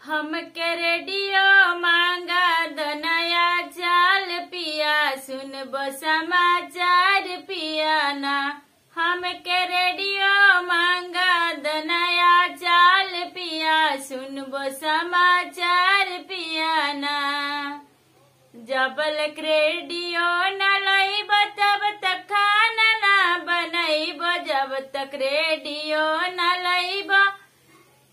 हमके रेडियो मांगा दो नया चाल पिया, सुनबो समाचार पिया ना। हमके रेडियो मांगा दो नया चाल पिया, सुनबो समाचार पिया ना। जबल रेडियो न लईब तब तक खाना ना बनईब, जब तक रेडियो न लईब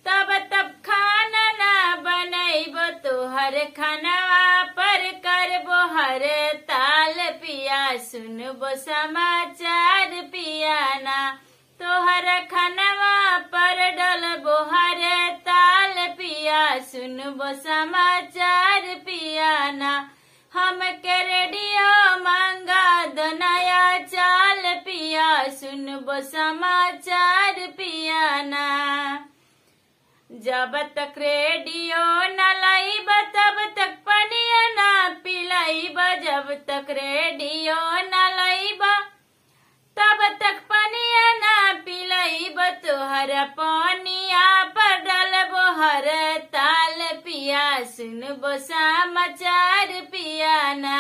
तब तक खाना ना बनईब। तोहर खानवा पर करबो हर ताल पिया, सुनबो समाचार पिया ना। तोहर खानवा पर डलबो हर ताल पिया, सुनबो समाचार पिया ना। हमके रेडियो मांगा दो नया चाल पिया, सुनबो समाचार पिया ना। जब तक रेडियो न लईब तब तक पनिया ना पिलाईब, जब तक रेडियो न लईब तब तक पनिया ना पिलाईब। तोहर पनिया पर डलबो हर ताल पिया, सुनबो समाचार पिया ना।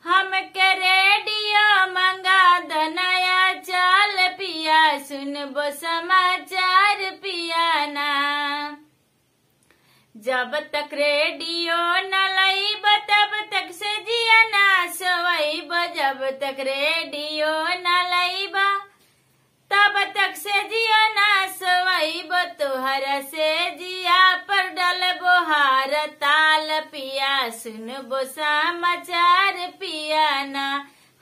हमके रेडियो मंगा दो नया चाल पिया, सुनबो समाचार पिया ना। जब तक रेडियो न लईब तब तक से जिया ना सोईब, जब तक रेडियो न लईब तब तक से जिया ना सोईब। तोहर से जिया पर डलबो हार ताल पिया, सुनबो समाचार पिया ना।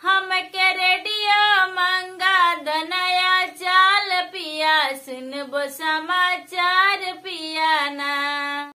हमके रेडियो मंगा दो नया चाल पिया, सुनबो समाचार पिया